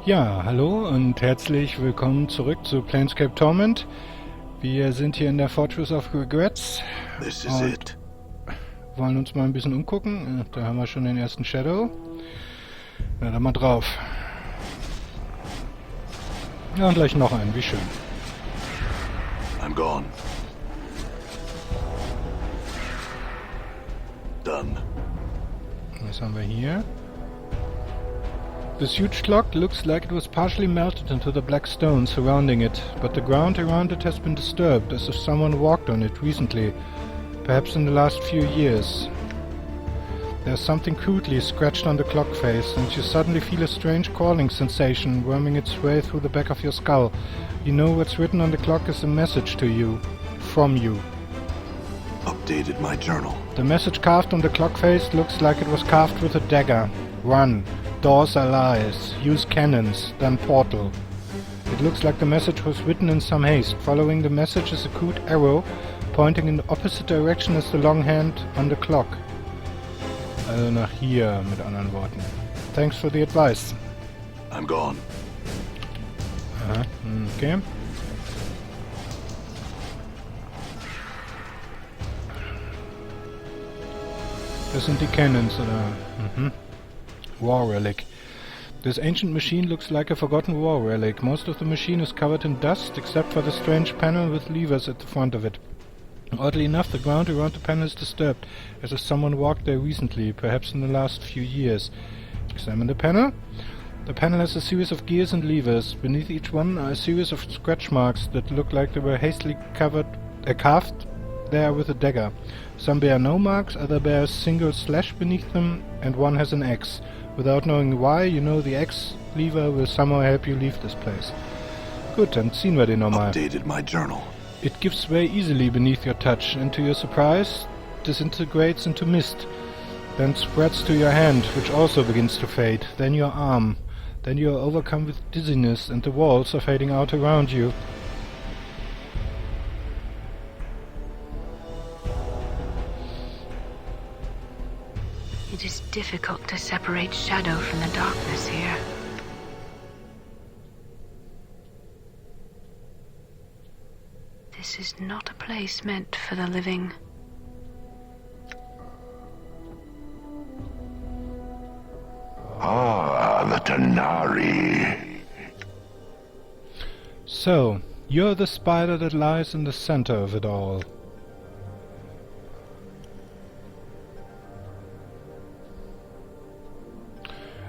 Ja, hallo und herzlich willkommen zurück zu Planescape Torment. Wir sind hier in der Fortress of Regrets und wollen uns mal ein bisschen umgucken. Da haben wir schon den ersten Shadow. Na, dann mal drauf. Ja, und gleich noch einen, wie schön. I'm gone. Done. Was haben wir hier? This huge clock looks like it was partially melted into the black stone surrounding it, but the ground around it has been disturbed, as if someone walked on it recently, perhaps in the last few years. There's something crudely scratched on the clock face, and you suddenly feel a strange crawling sensation worming its way through the back of your skull. You know what's written on the clock is a message to you, from you. Updated my journal. The message carved on the clock face looks like it was carved with a dagger. Run. Doors are lies. Use cannons. Then portal. It looks like the message was written in some haste. Following the message is a crude arrow pointing in the opposite direction as the long hand on the clock. Also nach hier, mit anderen Worten. Thanks for the advice. I'm gone. Aha, okay. Das sind die Cannons, oder? War relic. This ancient machine looks like a forgotten war relic. Most of the machine is covered in dust, except for the strange panel with levers at the front of it. Oddly enough, the ground around the panel is disturbed, as if someone walked there recently, perhaps in the last few years. Examine the panel. The panel has a series of gears and levers. Beneath each one are a series of scratch marks that look like they were hastily carved there with a dagger. Some bear no marks, other bear a single slash beneath them, and one has an X. Without knowing why, you know the X lever will somehow help you leave this place. Gut, dann ziehen wir den nochmal. Updated my journal. It gives way easily beneath your touch, and to your surprise, disintegrates into mist. Then spreads to your hand, which also begins to fade. Then your arm. Then you are overcome with dizziness, and the walls are fading out around you. It is difficult to separate shadow from the darkness here. This is not a place meant for the living. Ah, the Tanari. So, you're the spider that lies in the center of it all.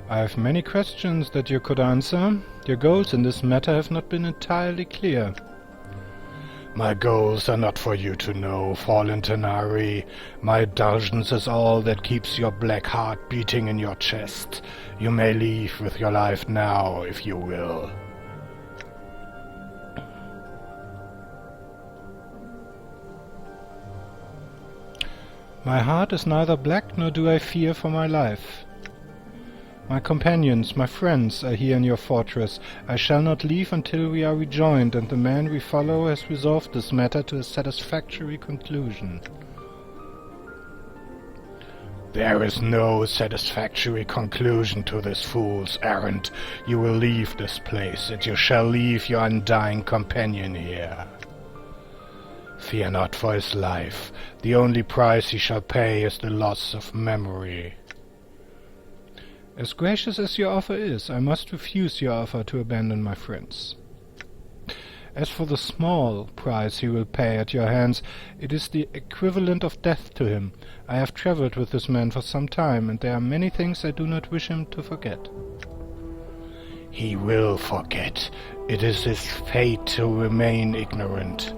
I have many questions that you could answer. Your goals in this matter have not been entirely clear. My goals are not for you to know, fallen Tanari. My indulgence is all that keeps your black heart beating in your chest. You may leave with your life now, if you will. My heart is neither black nor do I fear for my life. My companions, my friends, are here in your fortress. I shall not leave until we are rejoined, and the man we follow has resolved this matter to a satisfactory conclusion. There is no satisfactory conclusion to this fool's errand. You will leave this place, and you shall leave your undying companion here. Fear not for his life. The only price he shall pay is the loss of memory. As gracious as your offer is, I must refuse your offer to abandon my friends. As for the small price he will pay at your hands, it is the equivalent of death to him. I have travelled with this man for some time, and there are many things I do not wish him to forget. He will forget. It is his fate to remain ignorant.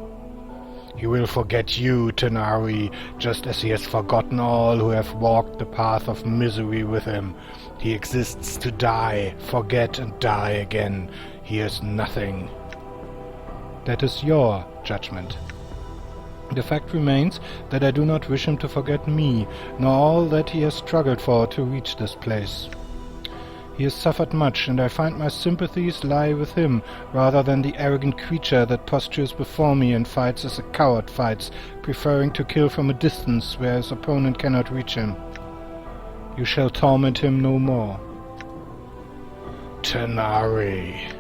He will forget you, Tanari, just as he has forgotten all who have walked the path of misery with him. He exists to die, forget and die again. He is nothing. That is your judgment. The fact remains that I do not wish him to forget me, nor all that he has struggled for to reach this place. He has suffered much, and I find my sympathies lie with him, rather than the arrogant creature that postures before me and fights as a coward fights, preferring to kill from a distance where his opponent cannot reach him. You shall torment him no more. Matanari.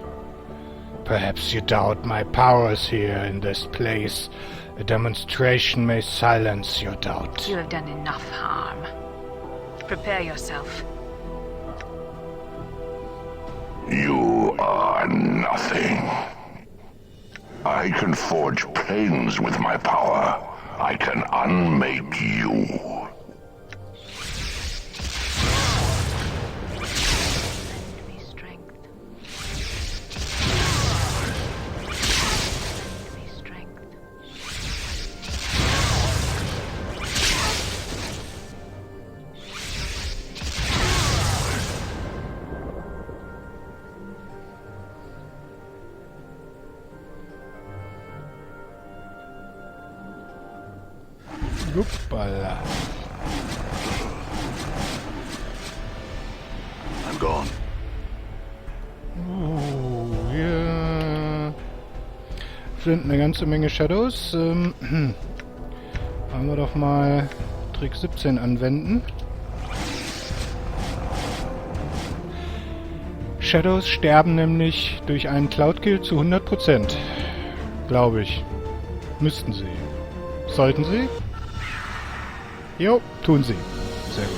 Perhaps you doubt my powers here in this place. A demonstration may silence your doubt. You have done enough harm. Prepare yourself. You are nothing. I can forge planes with my power. I can unmake you. Lend me strength. Lend me strength. Uppala. I'm gone. Hier sind eine ganze Menge Shadows. Wollen wir doch mal Trick 17 anwenden. Shadows sterben nämlich durch einen Cloud-Kill zu 100%. Glaube ich. Müssten sie. Sollten sie? Jo, tun sie. Sehr gut.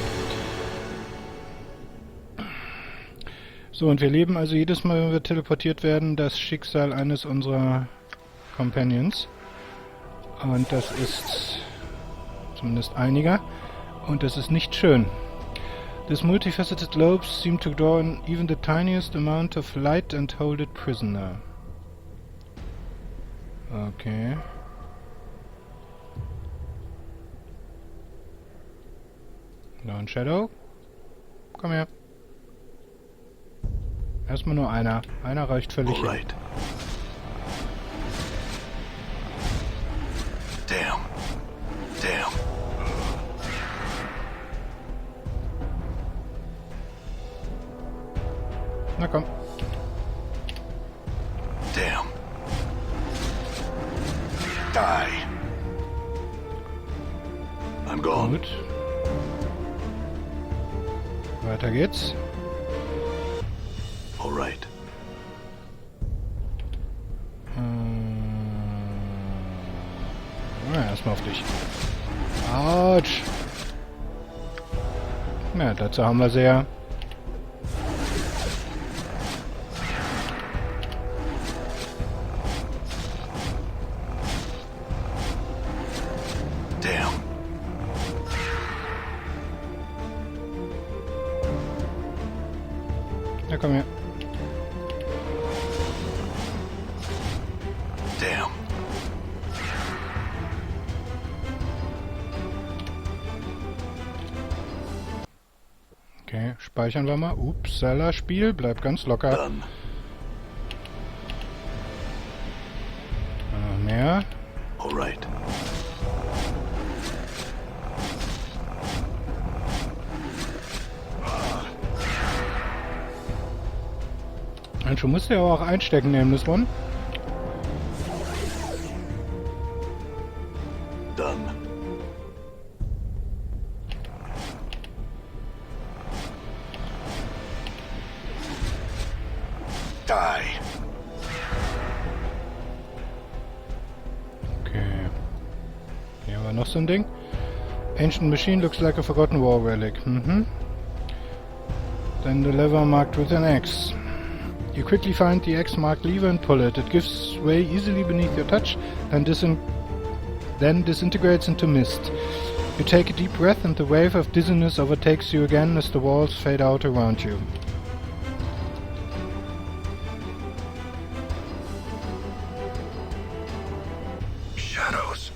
So, und wir leben also jedes Mal, wenn wir teleportiert werden, das Schicksal eines unserer Companions. Und das ist zumindest einiger. Und das ist nicht schön. This multifaceted globe seemed to draw in even the tiniest amount of light and hold it prisoner. Okay. Noch ein Shadow. Komm her. Erstmal nur einer. Einer reicht völlig hin. Alright. Damn. Damn. Na komm. Damn. Die. I'm gone. Gut. Weiter geht's. Alright. Erstmal auf dich. Autsch. Na, dazu haben wir sie ja. Damn. Na komm her. Damn. Okay, speichern wir mal. Upsala, Spiel. Bleib ganz locker. Done. Noch mehr. Alright. Und du musst ja auch einstecken nehmen, das One. Done. Die. Okay. Hier haben wir noch so ein Ding. Ancient machine looks like a forgotten war relic. Then the lever marked with an X. You quickly find the X-marked lever and pull it. It gives way easily beneath your touch and then disintegrates into mist. You take a deep breath and the wave of dizziness overtakes you again as the walls fade out around you. Shadows.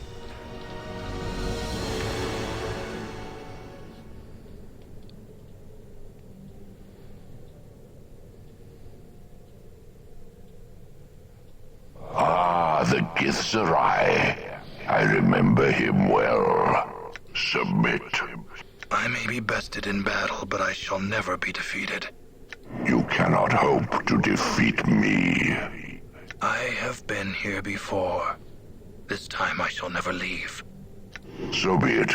The Githzerai. I remember him well. Submit. I may be bested in battle, but I shall never be defeated. You cannot hope to defeat me. I have been here before. This time I shall never leave. So be it.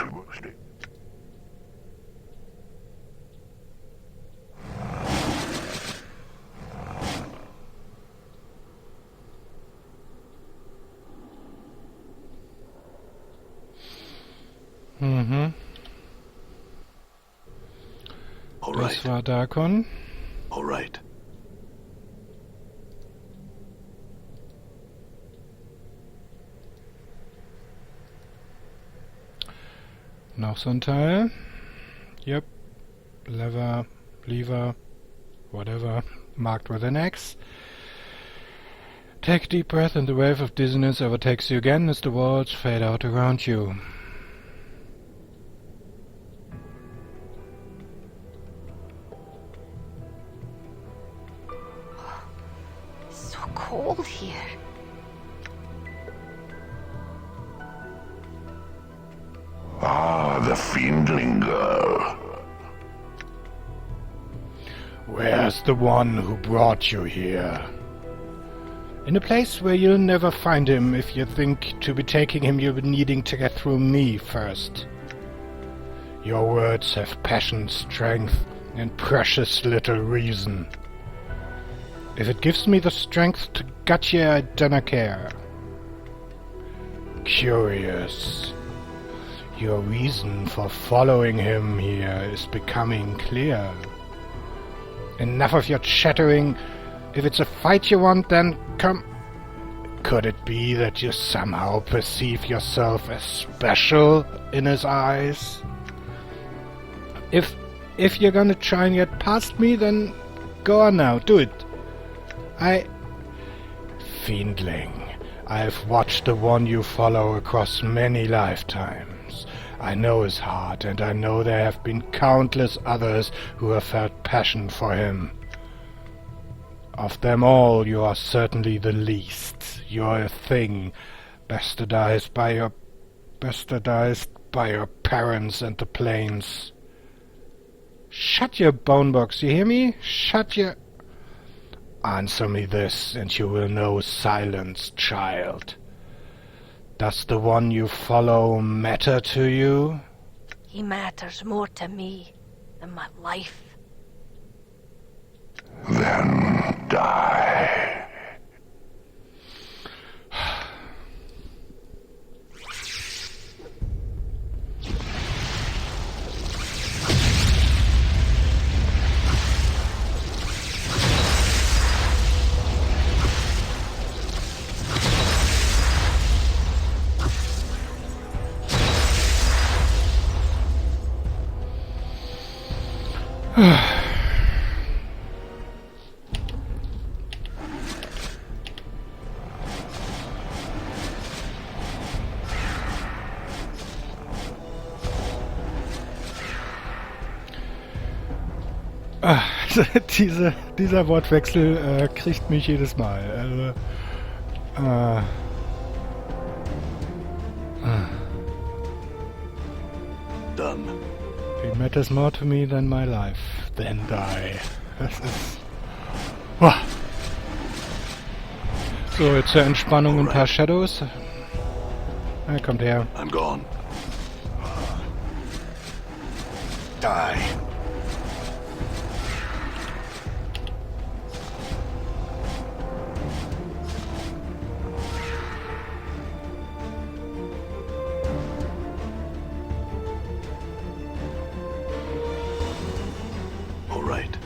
Mhm. All Das right. war Darkon. All right. Noch so ein Teil. Yep. Lever, lever, whatever, marked with an X. Take a deep breath and the wave of dizziness overtakes you again as the walls fade out around you. It's so cold here. Ah, the Fiendling girl. Where's the one who brought you here? In a place where you'll never find him. If you think to be taking him, you'll be needing to get through me first. Your words have passion, strength, and precious little reason. If it gives me the strength to gut you, I dunna care. Curious. Your reason for following him here is becoming clear. Enough of your chattering. If it's a fight you want, then come. Could it be that you somehow perceive yourself as special in his eyes? If you're gonna try and get past me, then go on now, do it. Fiendling, I've watched the one you follow across many lifetimes. I know his heart, and I know there have been countless others who have felt passion for him. Of them all, you are certainly the least. You're a thing, bastardized by your parents and the plains. Shut your bonebox, you hear me? Shut your... Answer me this, and you will know silence, child. Does the one you follow matter to you? He matters more to me than my life. Then die. Dieser Wortwechsel kriegt mich jedes Mal. Done. It matters more to me than my life. Then die. Das ist... Boah. So, jetzt zur Entspannung ein paar Shadows. Na, kommt her. I'm gone. Die. All right.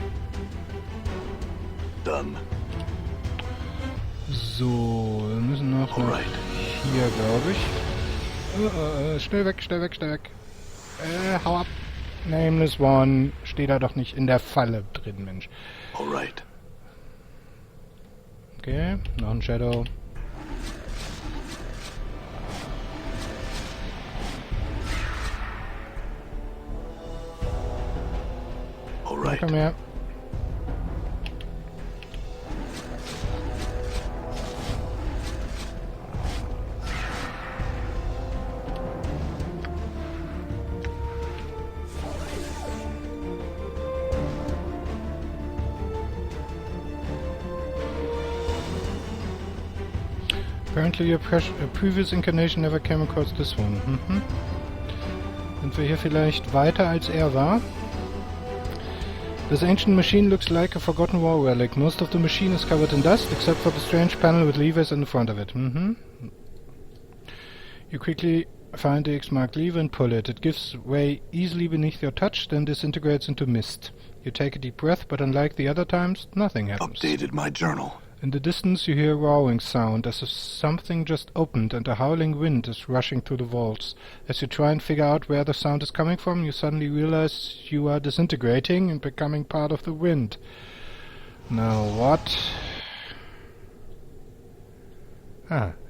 Done. So, wir müssen noch All nach right. hier, glaube ich. Schnell weg, schnell weg, schnell weg. Hau ab. Nameless One. Steht da doch nicht in der Falle drin, Mensch. All right. Okay, noch ein Shadow. All Na, right. komm her. Apparently your previous incarnation never came across this one. Mhm. Sind wir hier vielleicht weiter als er war? This ancient machine looks like a forgotten war relic. Most of the machine is covered in dust, except for the strange panel with levers in the front of it. You quickly Find the X-marked lever and pull it. It gives way easily beneath your touch, then disintegrates into mist. You take a deep breath, but unlike the other times, nothing happens. Updated my journal. In the distance you hear a roaring sound, as if something just opened and a howling wind is rushing through the vaults. As you try and figure out where the sound is coming from, you suddenly realize you are disintegrating and becoming part of the wind. Now what?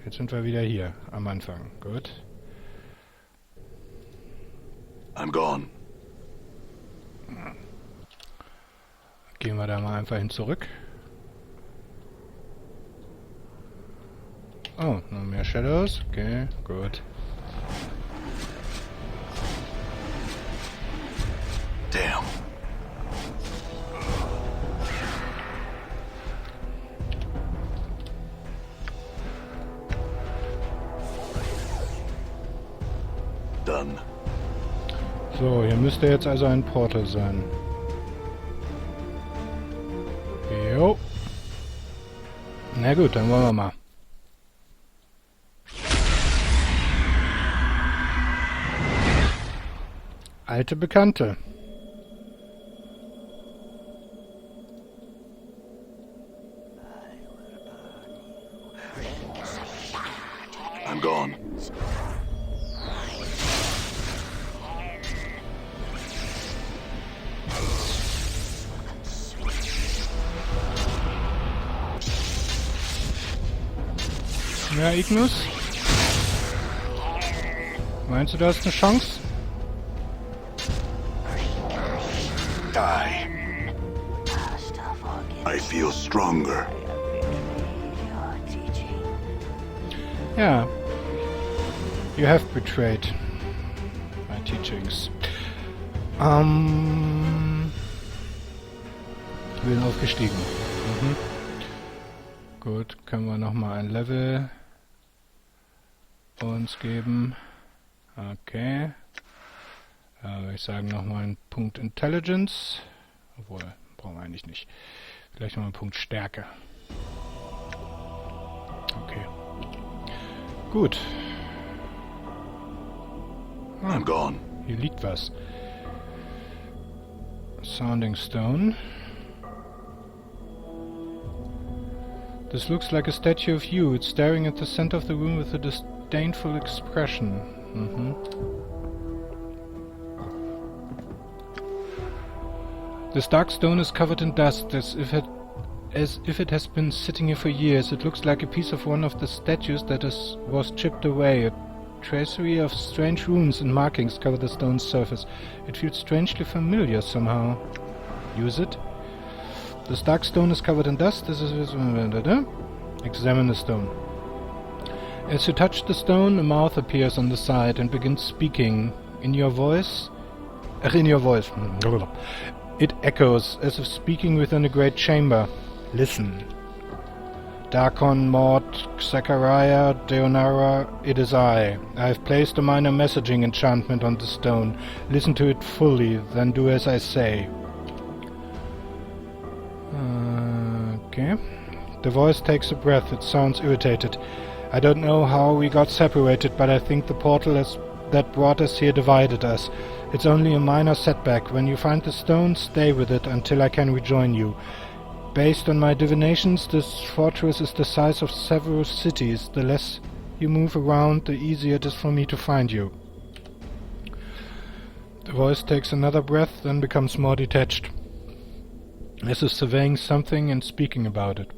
Jetzt sind wir wieder hier, am Anfang. Gut. I'm gone. Gehen wir da mal einfach hin zurück. Oh, noch mehr Shadows. Okay, gut. Damn. Done. So, hier müsste jetzt also ein Portal sein. Jo. Na gut, dann wollen wir mal. Alte Bekannte. I'm gone. Ja, Ignus? Meinst du, da ist eine Chance? Die. I feel stronger. Ja. You have betrayed my teachings. Bin aufgestiegen. Gut, können wir nochmal ein Level uns geben. Okay. Würde ich sagen, nochmal einen Punkt Intelligence. Obwohl, brauchen wir eigentlich nicht. Vielleicht nochmal einen Punkt Stärke. Okay. Gut. I'm gone. Hier liegt was. Sounding Stone. This looks like a statue of you. It's staring at the center of the room with a disdainful expression. This dark stone is covered in dust, as if it has been sitting here for years. It looks like a piece of one of the statues that was chipped away. A tracery of strange runes and markings cover the stone's surface. It feels strangely familiar somehow. Use it. This dark stone is covered in dust. Examine the stone. As you touch the stone, a mouth appears on the side and begins speaking. In your voice. It echoes, as if speaking within a great chamber. Listen. Darkon, Maud, Zachariah, Deonara, it is I. I have placed a minor messaging enchantment on the stone. Listen to it fully, then do as I say. Okay. The voice takes a breath. It sounds irritated. I don't know how we got separated, but I think the portal that brought us here divided us. It's only a minor setback. When you find the stone, stay with it until I can rejoin you. Based on my divinations, this fortress is the size of several cities. The less you move around, the easier it is for me to find you. The voice takes another breath, then becomes more detached, as if surveying something and speaking about it.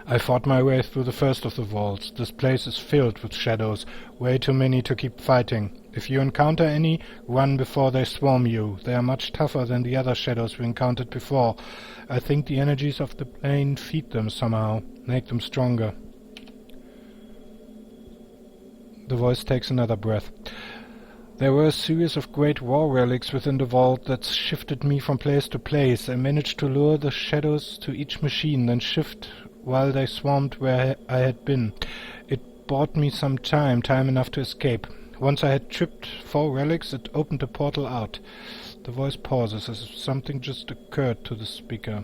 I fought my way through the first of the vaults. This place is filled with shadows, way too many to keep fighting. If you encounter any, run before they swarm you. They are much tougher than the other shadows we encountered before. I think the energies of the plane feed them somehow, make them stronger. The voice takes another breath. There were a series of great war relics within the vault that shifted me from place to place. I managed to lure the shadows to each machine, then shift while they swarmed where I had been. It bought me some time enough to escape. Once I had tripped 4 relics, it opened a portal out. The voice pauses, as if something just occurred to the speaker.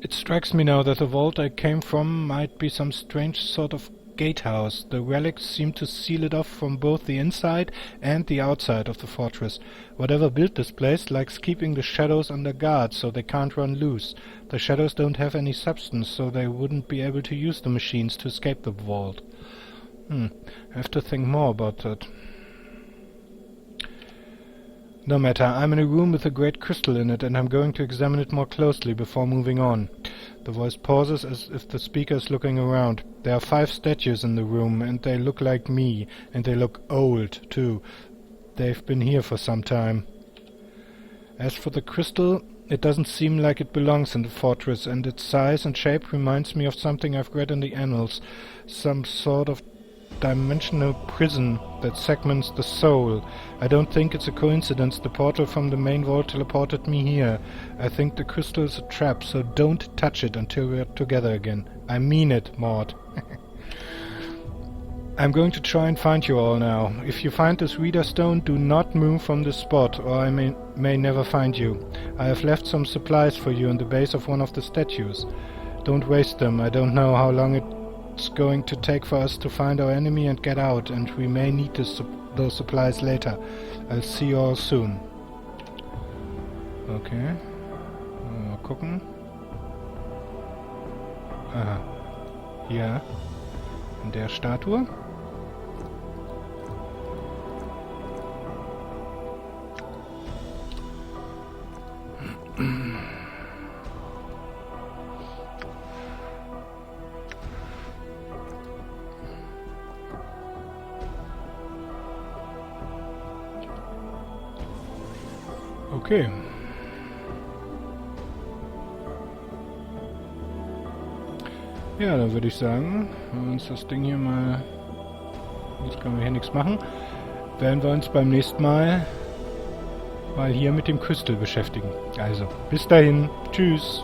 It strikes me now that the vault I came from might be some strange sort of gatehouse. The relics seem to seal it off from both the inside and the outside of the fortress. Whatever built this place likes keeping the shadows under guard so they can't run loose. The shadows don't have any substance, so they wouldn't be able to use the machines to escape the vault. I have to think more about that. No matter, I'm in a room with a great crystal in it, and I'm going to examine it more closely before moving on. The voice pauses as if the speaker is looking around. There are 5 statues in the room, and they look like me, and they look old, too. They've been here for some time. As for the crystal, it doesn't seem like it belongs in the fortress, and its size and shape reminds me of something I've read in the annals. Some sort of dimensional prison that segments the soul. I don't think it's a coincidence the portal from the main vault teleported me here. I think the crystal is a trap, so don't touch it until we're together again. I mean it, Maud. I'm going to try and find you all now. If you find this reader stone, do not move from this spot, or I may never find you. I have left some supplies for you in the base of one of the statues. Don't waste them. I don't know how long it's going to take for us to find our enemy and get out, and we may need those supplies later. I'll see you all soon. Okay. Mal gucken. Aha. Hier. In der Statue. Okay. Ja, dann würde ich sagen, wenn wir uns das Ding hier mal... Jetzt können wir hier nichts machen. Werden wir uns beim nächsten Mal hier mit dem Crystal beschäftigen. Also, bis dahin. Tschüss.